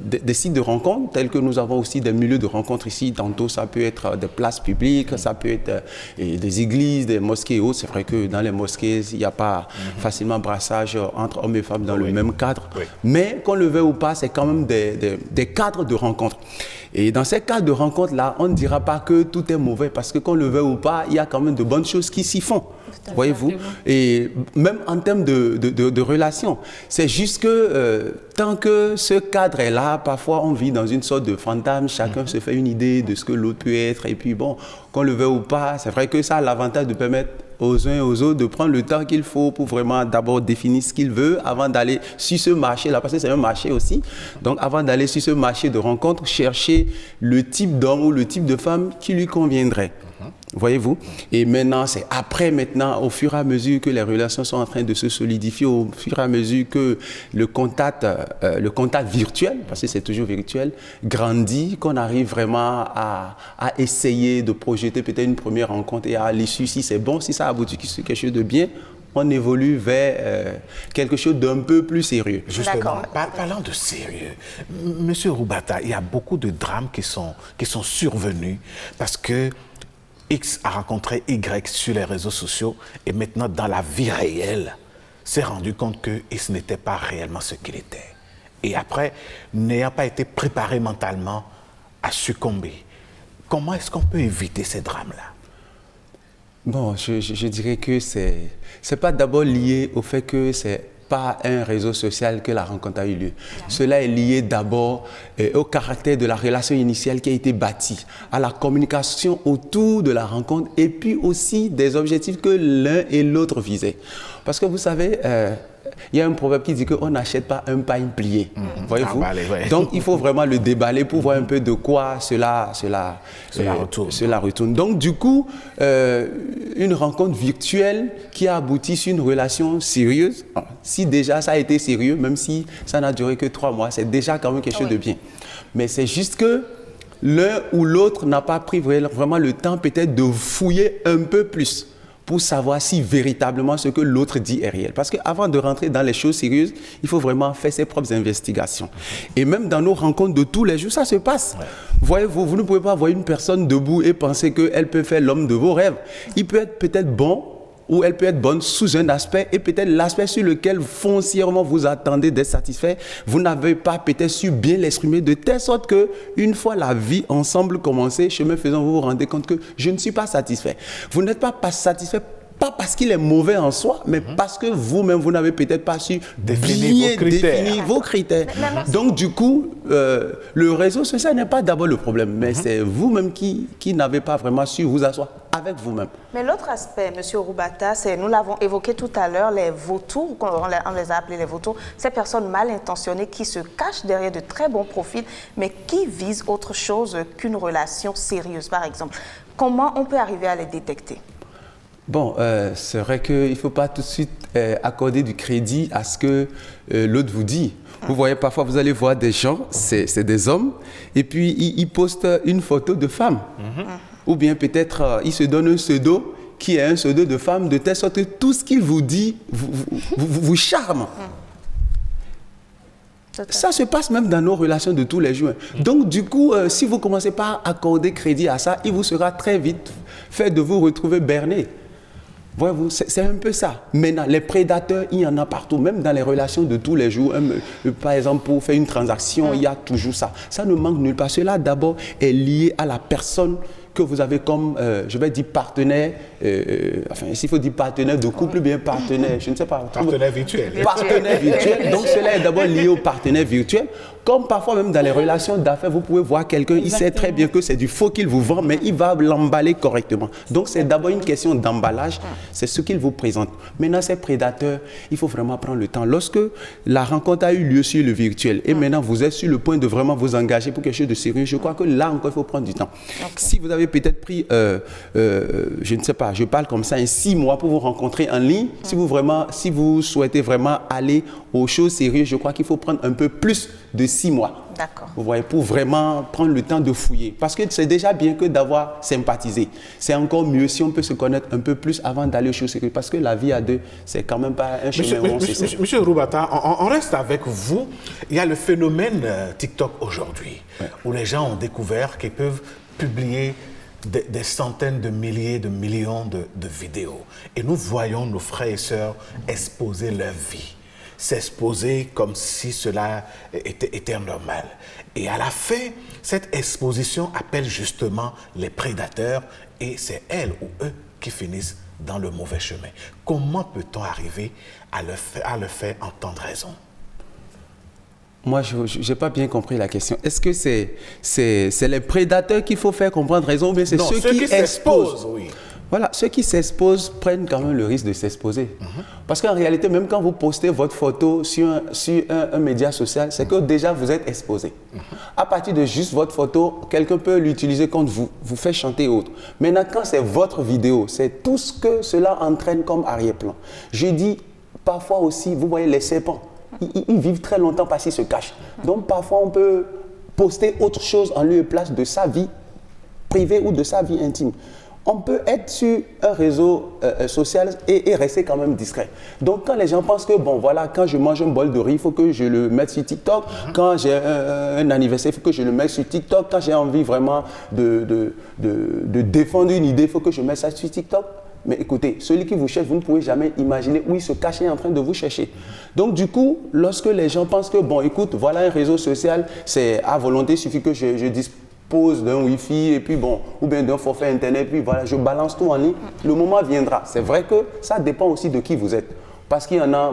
des sites de rencontres, tels que nous avons aussi des milieux de rencontres ici. Tantôt, ça peut être des places publiques, ça peut être des églises, des mosquées et autres. C'est vrai que dans les mosquées, il n'y a pas facilement brassage entre hommes et femmes dans le même cadre. Mais qu'on le veuille ou pas, c'est quand même des cadres de rencontres. Et dans ces cadres de rencontres-là, on ne dira pas que tout est mauvais, parce que qu'on le veuille ou pas, il y a quand même de bonnes choses qui s'y font. Voyez-vous? Et même en termes de relations, c'est juste que tant que ce cadre est là, parfois on vit dans une sorte de fantasme, chacun se fait une idée de ce que l'autre peut être, et puis bon, qu'on le veuille ou pas, c'est vrai que ça a l'avantage de permettre aux uns et aux autres de prendre le temps qu'il faut pour vraiment d'abord définir ce qu'il veut avant d'aller sur ce marché-là, parce que c'est un marché aussi. Donc avant d'aller sur ce marché de rencontre, chercher le type d'homme ou le type de femme qui lui conviendrait. Voyez-vous? Et maintenant, c'est après maintenant, au fur et à mesure que les relations sont en train de se solidifier, au fur et à mesure que le contact virtuel, parce que c'est toujours virtuel, grandit, qu'on arrive vraiment à essayer de projeter peut-être une première rencontre et à l'issue, si c'est bon, si ça aboutit sur quelque chose de bien, on évolue vers quelque chose d'un peu plus sérieux. Justement, parlant de sérieux, Monsieur Orubata, il y a beaucoup de drames qui sont survenus parce que X a rencontré Y sur les réseaux sociaux et maintenant, dans la vie réelle, s'est rendu compte que X n'était pas réellement ce qu'il était. Et après, n'ayant pas été préparé mentalement, a succombé. Comment est-ce qu'on peut éviter ces drames-là? Bon, je dirais que c'est pas d'abord lié au fait que c'est pas un réseau social que la rencontre a eu lieu. Cela est lié d'abord au caractère de la relation initiale qui a été bâtie, à la communication autour de la rencontre et puis aussi des objectifs que l'un et l'autre visaient. Parce que vous savez, il y a un proverbe qui dit qu'on n'achète pas un pain plié. Voyez-vous? Donc, il faut vraiment le déballer pour voir un peu de quoi cela retourne. Donc, du coup, une rencontre virtuelle qui a abouti sur une relation sérieuse, si déjà ça a été sérieux, même si ça n'a duré que 3 mois, c'est déjà quand même quelque chose de bien. Mais c'est juste que l'un ou l'autre n'a pas pris vraiment le temps peut-être de fouiller un peu plus pour savoir si véritablement ce que l'autre dit est réel. Parce qu'avant de rentrer dans les choses sérieuses, il faut vraiment faire ses propres investigations. Et même dans nos rencontres de tous les jours, ça se passe. Voyez-vous, vous ne pouvez pas voir une personne debout et penser qu'elle peut faire l'homme de vos rêves. Il peut être peut-être bon, ou elle peut être bonne sous un aspect, et peut-être l'aspect sur lequel foncièrement vous attendez d'être satisfait, vous n'avez pas peut-être su bien l'exprimer, de telle sorte que une fois la vie ensemble commencée, chemin faisant, vous vous rendez compte que je ne suis pas satisfait. Vous n'êtes pas satisfait, pas parce qu'il est mauvais en soi, mais parce que vous-même, vous n'avez peut-être pas su définir vos critères. Donc, du coup, le réseau social n'est pas d'abord le problème, mais c'est vous-même qui n'avez pas vraiment su vous asseoir avec vous-même. Mais l'autre aspect, M. Roubata, c'est, nous l'avons évoqué tout à l'heure, les vautours, on les a appelés les vautours, ces personnes mal intentionnées qui se cachent derrière de très bons profils, mais qui visent autre chose qu'une relation sérieuse, par exemple. Comment on peut arriver à les détecter? Bon, c'est vrai qu'il ne faut pas tout de suite accorder du crédit à ce que l'autre vous dit. Vous voyez, parfois, vous allez voir des gens, c'est des hommes, et puis ils postent une photo de femme. Ou bien peut-être, ils se donnent un pseudo qui est un pseudo de femme, de telle sorte que tout ce qu'il vous dit vous charme. Ça se passe même dans nos relations de tous les jours. Donc, du coup, si vous ne commencez pas à accorder crédit à ça, il vous sera très vite fait de vous retrouver berné. Voyez-vous, c'est un peu ça. Maintenant, les prédateurs, il y en a partout, même dans les relations de tous les jours. Par exemple, pour faire une transaction, il y a toujours ça. Ça ne manque nulle part. Cela, d'abord, est lié à la personne que vous avez comme, je vais dire, partenaire, enfin, s'il faut dire partenaire de couple, bien partenaire, je ne sais pas. Partenaire virtuel. Partenaire virtuel. Donc, cela est d'abord lié au partenaire virtuel. Comme parfois, même dans les relations d'affaires, vous pouvez voir quelqu'un, il sait très bien que c'est du faux qu'il vous vend, mais il va l'emballer correctement. Donc, c'est d'abord une question d'emballage. C'est ce qu'il vous présente. Maintenant, ces prédateurs, il faut vraiment prendre le temps. Lorsque la rencontre a eu lieu sur le virtuel, et maintenant, vous êtes sur le point de vraiment vous engager pour quelque chose de sérieux, je crois que là encore, il faut prendre du temps. Si vous avez peut-être pris, je ne sais pas, je parle comme ça, 6 mois pour vous rencontrer en ligne. Si vous souhaitez vraiment aller aux choses sérieuses, je crois qu'il faut prendre un peu plus de 6 mois. D'accord. Vous voyez, pour vraiment prendre le temps de fouiller. Parce que c'est déjà bien que d'avoir sympathisé. C'est encore mieux si on peut se connaître un peu plus avant d'aller aux choses sérieuses. Parce que la vie à deux, c'est quand même pas un chemin où on se sait. Monsieur Roubata, on reste avec vous. Il y a le phénomène TikTok aujourd'hui, où les gens ont découvert qu'ils peuvent publier des centaines de milliers, de millions de vidéos. Et nous voyons nos frères et sœurs exposer leur vie, s'exposer comme si cela était normal. Et à la fin, cette exposition appelle justement les prédateurs et c'est elles ou eux qui finissent dans le mauvais chemin. Comment peut-on arriver à le faire entendre raison? Moi, je n'ai pas bien compris la question. Est-ce que c'est les prédateurs qu'il faut faire comprendre raison ou bien c'est ceux qui s'exposent? Oui. Voilà, ceux qui s'exposent prennent quand même le risque de s'exposer. Parce qu'en réalité, même quand vous postez votre photo sur un média social, c'est que déjà vous êtes exposé. À partir de juste votre photo, quelqu'un peut l'utiliser contre vous, vous fait chanter et autres. Maintenant, quand c'est votre vidéo, c'est tout ce que cela entraîne comme arrière-plan. Je dis parfois aussi, vous voyez les serpents, ils vivent très longtemps parce qu'ils se cachent. Donc parfois on peut poster autre chose en lieu et place de sa vie privée ou de sa vie intime. On peut être sur un réseau social et rester quand même discret. Donc quand les gens pensent que, bon voilà, quand je mange un bol de riz, il faut que je le mette sur TikTok. Quand j'ai un anniversaire, il faut que je le mette sur TikTok. Quand j'ai envie vraiment de défendre une idée, il faut que je mette ça sur TikTok. Mais écoutez, celui qui vous cherche, vous ne pouvez jamais imaginer où il se cache et est en train de vous chercher. Donc du coup, lorsque les gens pensent que, bon écoute, voilà un réseau social, c'est à volonté, il suffit que je dispose d'un Wi-Fi et puis bon, ou bien d'un forfait internet, puis voilà, je balance tout en ligne, le moment viendra. C'est vrai que ça dépend aussi de qui vous êtes. Parce qu'il y en a,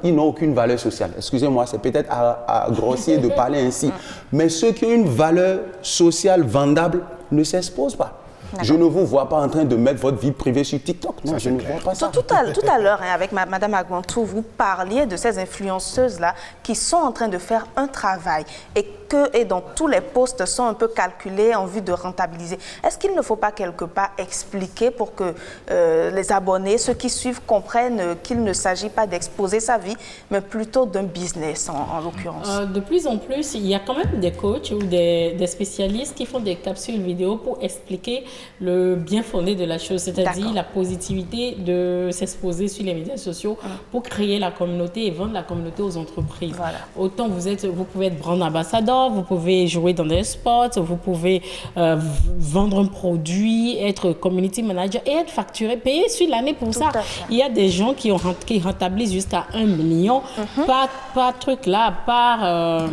ils n'ont aucune valeur sociale. Excusez-moi, c'est peut-être à grossier de parler ainsi. Mais ceux qui ont une valeur sociale vendable ne s'exposent pas. Je ne vous vois pas en train de mettre votre vie privée sur TikTok. Non, ça, je ne vois pas ça. Tout à l'heure, avec Mme Agbantou, vous parliez de ces influenceuses-là qui sont en train de faire un travail. Et et dont tous les postes sont un peu calculés en vue de rentabiliser. Est-ce qu'il ne faut pas quelque part expliquer pour que les abonnés, ceux qui suivent, comprennent qu'il ne s'agit pas d'exposer sa vie, mais plutôt d'un business en l'occurrence? De plus en plus, il y a quand même des coachs ou des spécialistes qui font des capsules vidéo pour expliquer le bien fondé de la chose, c'est-à-dire la positivité de s'exposer sur les médias sociaux pour créer la communauté et vendre la communauté aux entreprises. Voilà. Autant vous pouvez être brand ambassadeur, vous pouvez jouer dans des spots, vous pouvez vendre un produit, être community manager et être facturé, payé sur l'année pour ça. Il y a des gens qui rentabilisent jusqu'à 1 million par truc là, par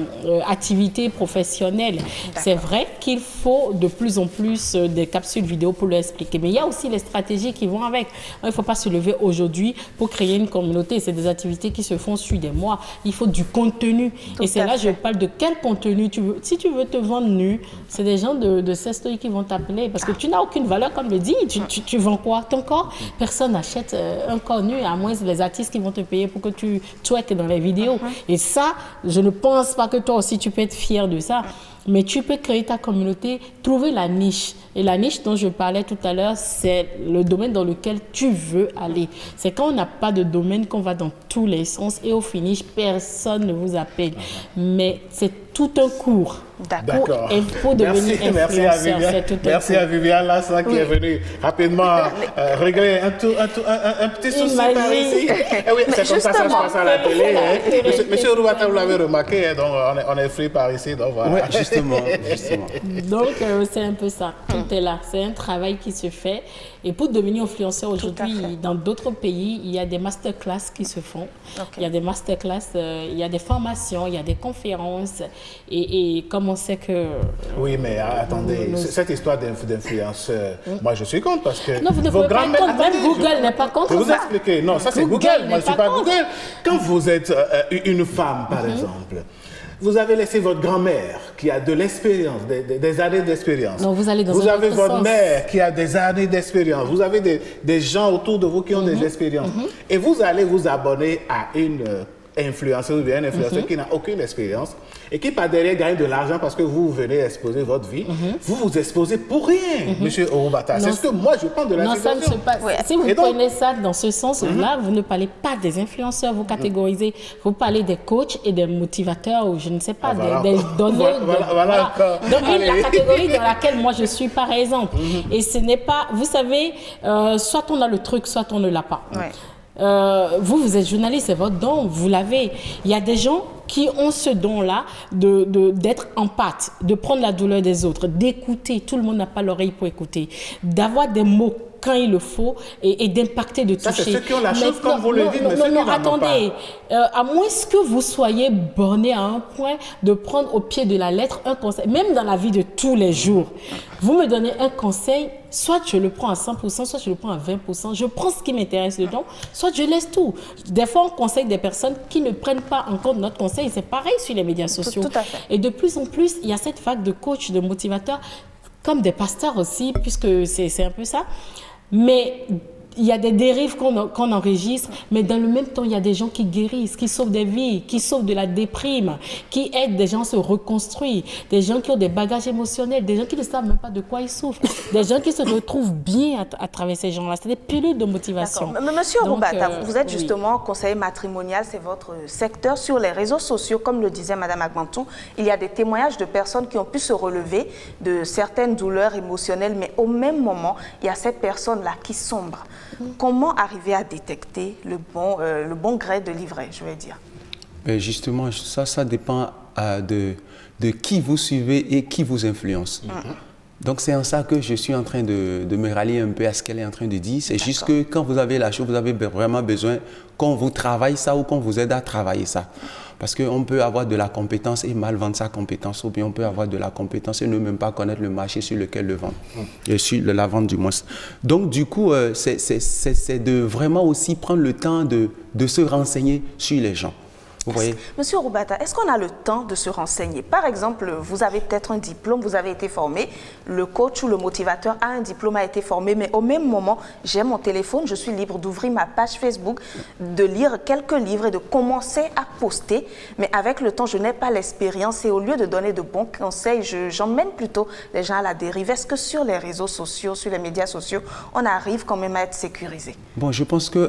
activité professionnelle. C'est vrai qu'il faut de plus en plus des capsules vidéo pour leur expliquer. Mais il y a aussi les stratégies qui vont avec. Il ne faut pas se lever aujourd'hui pour créer une communauté. C'est des activités qui se font sur des mois. Il faut du contenu. Et c'est là que je parle de quel contenu tu veux. Si tu veux te vendre nu, c'est des gens de ces stories qui vont t'appeler. Parce que tu n'as aucune valeur, comme le dit. Tu vends quoi? Ton corps? Personne n'achète un corps nu, à moins les artistes qui vont te payer pour que tu twerk dans les vidéos. Et ça, je ne pense pas que toi aussi tu peux être fier de ça. Mais tu peux créer ta communauté, trouver la niche. Et la niche dont je parlais tout à l'heure, c'est le domaine dans lequel tu veux aller. C'est quand on n'a pas de domaine qu'on va dans tous les sens et au finish, personne ne vous appelle. Mais c'est tout un cours. D'accord. Pour devenir influenceur, c'est tout un merci cours. à Viviane Lassan qui est venue rapidement régler un petit souci par ici. Eh oui, c'est comme ça que ça se passe à la télé. Monsieur Rouata, vous l'avez remarqué, donc on est free par ici. Donc voilà. Oui, justement. Donc, c'est un peu ça. Tout est là. C'est un travail qui se fait. Et pour devenir influenceur aujourd'hui, dans d'autres pays, il y a des masterclass qui se font. Il y a des masterclass, il y a des formations, il y a des conférences. Et comme on sait que... Oui, mais attendez, cette histoire d'influenceur, moi je suis contre parce que... Non, vous ne pouvez pas être contre. Même Google n'est pas contre ça. Je vais vous expliquer. Non, ça c'est Google. Moi je ne suis pas Google. Quand vous êtes une femme, par exemple, vous avez laissé votre grand-mère qui a de l'expérience, des années d'expérience. Non, vous allez dans Vous un avez autre votre sens. mère qui a des années d'expérience. Vous avez des gens autour de vous qui ont des expériences. Et vous allez vous abonner à une influenceuse ou bien un influenceur qui n'a aucune expérience et qui par derrière gagne de l'argent parce que vous venez exposer votre vie. Vous vous exposez pour rien, monsieur Oroubata. C'est ce que moi je pense de la situation. Non, ça ne se passe. Si vous prenez ça dans ce sens-là, vous ne parlez pas des influenceurs, vous catégorisez, vous parlez des coachs et des motivateurs ou je ne sais pas, des donneurs. Voilà. Donc, la catégorie dans laquelle moi je suis, par exemple. Et ce n'est pas, vous savez, soit on a le truc, soit on ne l'a pas. Vous êtes journaliste, c'est votre don, vous l'avez. Il y a des gens qui ont ce don-là d'être empathe, de prendre la douleur des autres, d'écouter. Tout le monde n'a pas l'oreille pour écouter, d'avoir des mots quand il le faut et d'impacter, de toucher. Ça, c'est ceux qui ont la chance, comme vous le dites, mais ceux qui n'en ont pas. Attendez, à moins que vous soyez borné à un point de prendre au pied de la lettre un conseil, même dans la vie de tous les jours. Vous me donnez un conseil, soit je le prends à 100%, soit je le prends à 20%, je prends ce qui m'intéresse dedans, soit je laisse tout. Des fois, on conseille des personnes qui ne prennent pas en compte notre conseil. C'est pareil sur les médias sociaux. Tout à fait. Et de plus en plus, il y a cette vague de coachs, de motivateurs, comme des pasteurs aussi, puisque c'est un peu ça. Mais il y a des dérives qu'on enregistre, mais dans le même temps, il y a des gens qui guérissent, qui sauvent des vies, qui sauvent de la déprime, qui aident des gens à se reconstruire, des gens qui ont des bagages émotionnels, des gens qui ne savent même pas de quoi ils souffrent, des gens qui se retrouvent bien à travers ces gens-là. C'est des pilules de motivation. Monsieur Oroubata, vous êtes justement conseiller matrimonial, c'est votre secteur. Sur les réseaux sociaux, comme le disait Mme Agbantou, il y a des témoignages de personnes qui ont pu se relever de certaines douleurs émotionnelles, mais au même moment, il y a ces personnes-là qui sombrent. Comment arriver à détecter le bon gré de livret, je vais dire? Mais justement, ça dépend de qui vous suivez et qui vous influence. Donc c'est en ça que je suis en train de me rallier un peu à ce qu'elle est en train de dire. C'est juste que quand vous avez la chose, vous avez vraiment besoin qu'on vous travaille ça ou qu'on vous aide à travailler ça. Parce qu'on peut avoir de la compétence et mal vendre sa compétence, ou bien on peut avoir de la compétence et ne même pas connaître le marché sur lequel le vendre, et sur la vente du moins. Donc du coup, c'est de vraiment aussi prendre le temps de se renseigner sur les gens. Vous voyez? Monsieur Oroubata, est-ce qu'on a le temps de se renseigner? Par exemple, vous avez peut-être un diplôme, vous avez été formé, le coach ou le motivateur a un diplôme, a été formé, mais au même moment, j'ai mon téléphone, je suis libre d'ouvrir ma page Facebook, de lire quelques livres et de commencer à poster, mais avec le temps, je n'ai pas l'expérience et au lieu de donner de bons conseils, j'emmène plutôt les gens à la dérive. Est-ce que sur les réseaux sociaux, sur les médias sociaux, on arrive quand même à être sécurisé? Bon, je pense que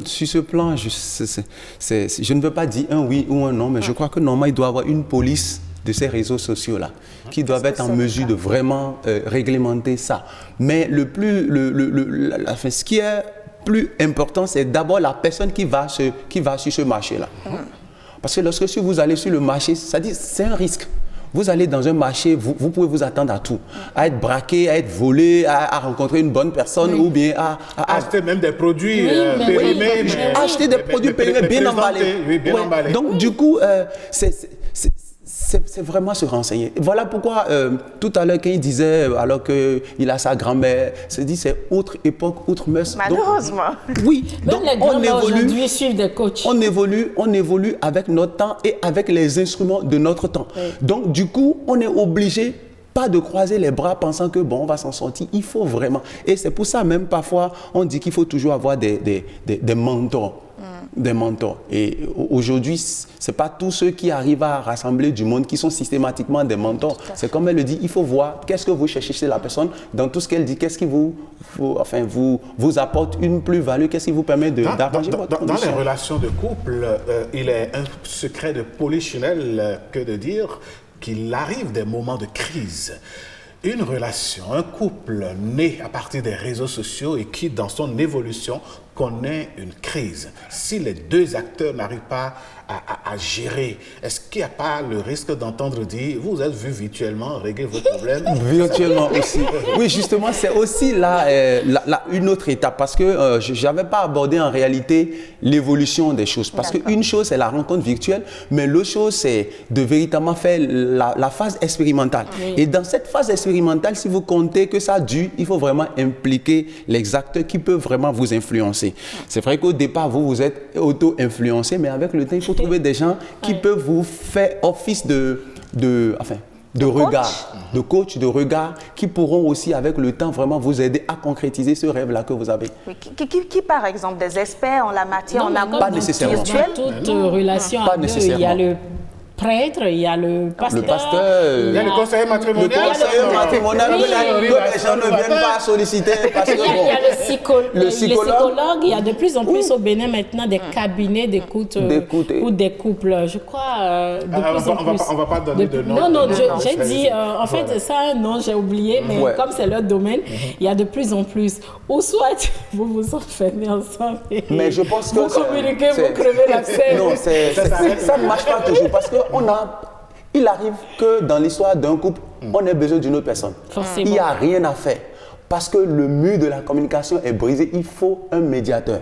sur ce plan, je ne veux pas dire un oui ou un non, mais je crois que normalement, il doit y avoir une police de ces réseaux sociaux-là qui doivent être en mesure de vraiment réglementer ça. Mais ce qui est plus important, c'est d'abord la personne qui va sur ce marché-là. Parce que lorsque si vous allez sur le marché, c'est un risque. Vous allez dans un marché, vous pouvez vous attendre à tout. À être braqué, à être volé, à rencontrer une bonne personne ou bien à acheter même des produits périmés. Acheter des produits périmés bien emballés. Oui, bien emballés. Donc, du coup, c'est vraiment se renseigner. Voilà pourquoi, tout à l'heure, quand il disait, alors qu'il a sa grand-mère, c'est autre époque, autre mœurs. Malheureusement. Donc, oui. Même les grands-mères aujourd'hui suivent des coachs. On évolue avec notre temps et avec les instruments de notre temps. Oui. Donc, du coup, on est obligé pas de croiser les bras pensant que bon, on va s'en sortir. Il faut vraiment. Et c'est pour ça même parfois, on dit qu'il faut toujours avoir des mentors. Des mentors. Et aujourd'hui, ce n'est pas tous ceux qui arrivent à rassembler du monde qui sont systématiquement des mentors. C'est comme elle le dit, il faut voir qu'est-ce que vous cherchez chez la personne, dans tout ce qu'elle dit, qu'est-ce qui vous apporte une plus-value, qu'est-ce qui vous permet d'arranger votre condition. Dans les relations de couple, il est un secret de Polichinelle que de dire qu'il arrive des moments de crise. Une relation, un couple né à partir des réseaux sociaux et qui, dans son évolution, connaît une crise. Si les deux acteurs n'arrivent pas à gérer, est-ce qu'il n'y a pas le risque d'entendre dire « vous êtes vus virtuellement, réglez vos problèmes » Virtuellement aussi. Oui, justement, c'est aussi là, une autre étape parce que je n'avais pas abordé en réalité l'évolution des choses. Parce qu'une chose, c'est la rencontre virtuelle, mais l'autre chose, c'est de véritablement faire la phase expérimentale. Oui. Et dans cette phase expérimentale, si vous comptez que ça dure, il faut vraiment impliquer les acteurs qui peuvent vraiment vous influencer. C'est vrai qu'au départ, vous êtes auto-influencé, mais avec le temps, il faut trouver des gens qui peuvent vous faire office de regard, de coach, de regard, qui pourront aussi, avec le temps, vraiment vous aider à concrétiser ce rêve-là que vous avez. Oui. Qui, par exemple, des experts en la matière, non, en amour virtuel? Toute relation à deux, il y a le prêtre, il y a le pasteur, il y a le conseiller matrimonial, que les gens ne viennent pas solliciter parce que il y a le psychologue, il y a de plus en plus au Bénin maintenant des cabinets d'écoute ou des couples, je crois, de plus en plus. On ne va pas donner de nom. Non, j'ai dit, en fait, ça a un nom, j'ai oublié, mais comme c'est leur domaine, il y a de plus en plus. Ou soit vous vous enfermez ensemble et mais je pense que vous communiquez, vous crevez la scène. Non, ça ne marche pas toujours parce que il arrive que dans l'histoire d'un couple, on ait besoin d'une autre personne. Forcément. Il n'y a rien à faire. Parce que le mur de la communication est brisé, il faut un médiateur.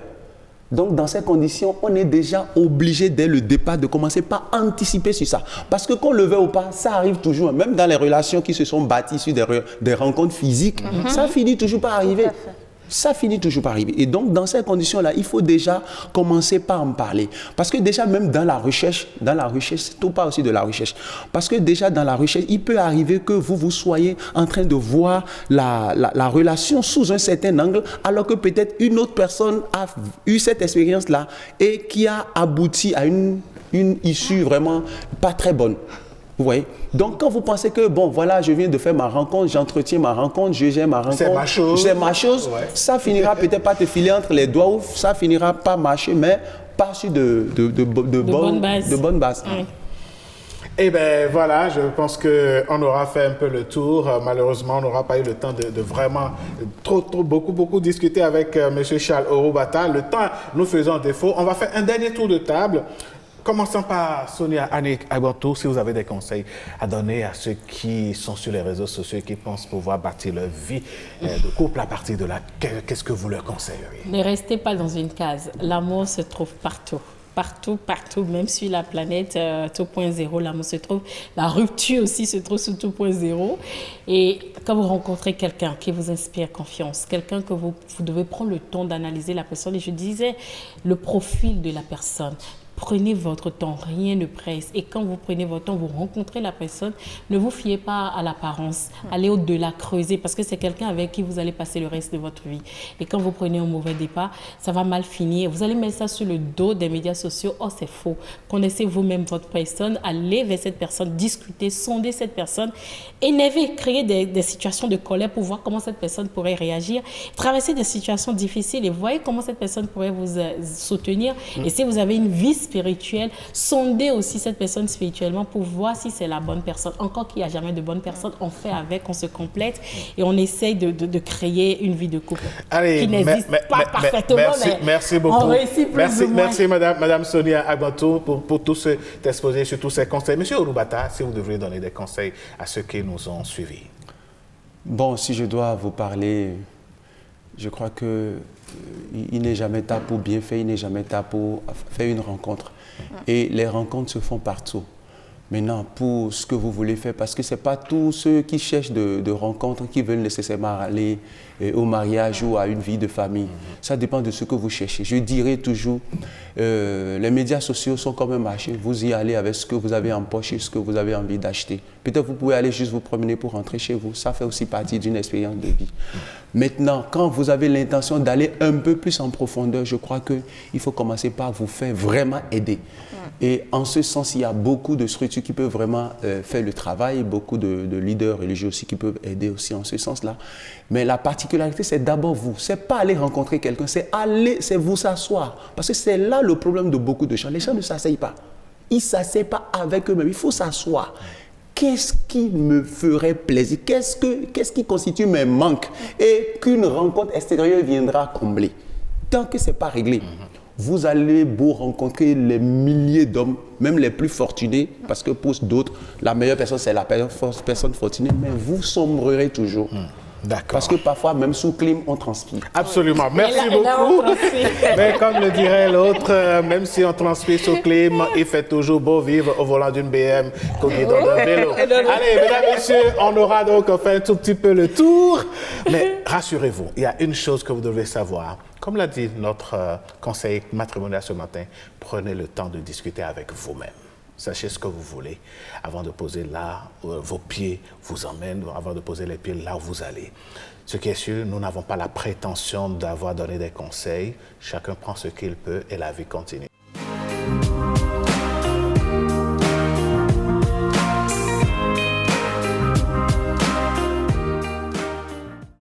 Donc, dans ces conditions, on est déjà obligé dès le départ de commencer par anticiper sur ça. Parce que qu'on le veuille ou pas, ça arrive toujours. Même dans les relations qui se sont bâties sur des rencontres physiques, ça finit toujours par arriver. Ça finit toujours par arriver. Et donc, dans ces conditions-là, il faut déjà commencer par en parler. Parce que déjà, même dans la recherche, c'est tout pas aussi de la recherche. Parce que déjà, dans la recherche, il peut arriver que vous soyez en train de voir la relation sous un certain angle, alors que peut-être une autre personne a eu cette expérience-là et qui a abouti à une issue vraiment pas très bonne. Vous voyez? Donc, quand vous pensez que, bon, voilà, je viens de faire ma rencontre, j'entretiens ma rencontre, je gère ma rencontre, c'est ma chose, ouais. Ça finira peut-être pas te filer entre les doigts ou ça finira pas marcher, mais pas sur de bonnes bases. Oui. Eh bien, voilà, je pense qu'on aura fait un peu le tour. Malheureusement, on n'aura pas eu le temps de vraiment beaucoup discuter avec M. Charles Oroubata. Le temps nous faisant défaut. On va faire un dernier tour de table. Commençons par Sonia Annick Agbantou, si vous avez des conseils à donner à ceux qui sont sur les réseaux sociaux et qui pensent pouvoir bâtir leur vie de couple à partir de là, qu'est-ce que vous leur conseilleriez? Ne restez pas dans une case. L'amour se trouve partout. Partout, même sur la planète 2.0, l'amour se trouve. La rupture aussi se trouve sur 2.0. Et quand vous rencontrez quelqu'un qui vous inspire confiance, quelqu'un que vous devez prendre le temps d'analyser la personne. Et je disais, le profil de la personne. prenez votre temps, rien ne presse. Et quand vous prenez votre temps, vous rencontrez la personne, ne vous fiez pas à l'apparence, allez au-delà, creuser, parce que c'est quelqu'un avec qui vous allez passer le reste de votre vie. Et quand vous prenez un mauvais départ, ça va mal finir. Vous allez mettre ça sur le dos des médias sociaux. Oh, c'est faux. Connaissez vous-même votre personne, allez vers cette personne, discutez, sondez cette personne, énervez, créez des situations de colère pour voir comment cette personne pourrait réagir, traversez des situations difficiles et voyez comment cette personne pourrait vous soutenir. Et si vous avez une vie spirituelle, sondez aussi cette personne spirituellement pour voir si c'est la bonne personne. Encore qu'il n'y a jamais de bonne personne, on fait avec, on se complète et on essaye de créer une vie de couple qui n'existe pas parfaitement, merci beaucoup. On réussit plus ou moins. Merci Madame Sonia Agbantou pour tout cet exposé sur tous ces conseils. Monsieur Oloubata, si vous devriez donner des conseils à ceux qui nous ont suivis. Bon, si je dois vous parler, je crois que il n'est jamais tard pour bien faire, il n'est jamais tard pour faire une rencontre. Et les rencontres se font partout. Maintenant, pour ce que vous voulez faire, parce que ce n'est pas tous ceux qui cherchent de rencontres qui veulent nécessairement aller au mariage ou à une vie de famille. Ça dépend de ce que vous cherchez. Je dirais toujours, les médias sociaux sont comme un marché. Vous y allez avec ce que vous avez en poche et ce que vous avez envie d'acheter. Peut-être vous pouvez aller juste vous promener pour rentrer chez vous. Ça fait aussi partie d'une expérience de vie. Maintenant, quand vous avez l'intention d'aller un peu plus en profondeur, je crois qu'il faut commencer par vous faire vraiment aider. Et en ce sens, il y a beaucoup de structures qui peuvent vraiment faire le travail, beaucoup de leaders religieux aussi qui peuvent aider aussi en ce sens-là. Mais la particularité, c'est d'abord vous. Ce n'est pas aller rencontrer quelqu'un, c'est vous s'asseoir. Parce que c'est là le problème de beaucoup de gens. Les gens ne s'asseyent pas. Ils ne s'asseyent pas avec eux-mêmes. Il faut s'asseoir. Qu'est-ce qui me ferait plaisir? Qu'est-ce qui constitue mes manques? Et qu'une rencontre extérieure viendra combler. Tant que ce n'est pas réglé, vous allez vous rencontrer les milliers d'hommes, même les plus fortunés, parce que pour d'autres, la meilleure personne, c'est la personne fortunée, mais vous sombrerez toujours. D'accord. Parce que parfois, même sous clim, on transpire. Absolument. Merci beaucoup. Mais comme le dirait l'autre, même si on transpire sous clim, il fait toujours beau vivre au volant d'une BM qu'au guidon d'un vélo. Allez, mesdames, messieurs, on aura donc fait un tout petit peu le tour. Mais rassurez-vous, il y a une chose que vous devez savoir. Comme l'a dit notre conseiller matrimonial ce matin, prenez le temps de discuter avec vous-même. Sachez ce que vous voulez. Avant de poser là, vos pieds vous emmènent, avant de poser les pieds là où vous allez. Ce qui est sûr, nous n'avons pas la prétention d'avoir donné des conseils. Chacun prend ce qu'il peut et la vie continue.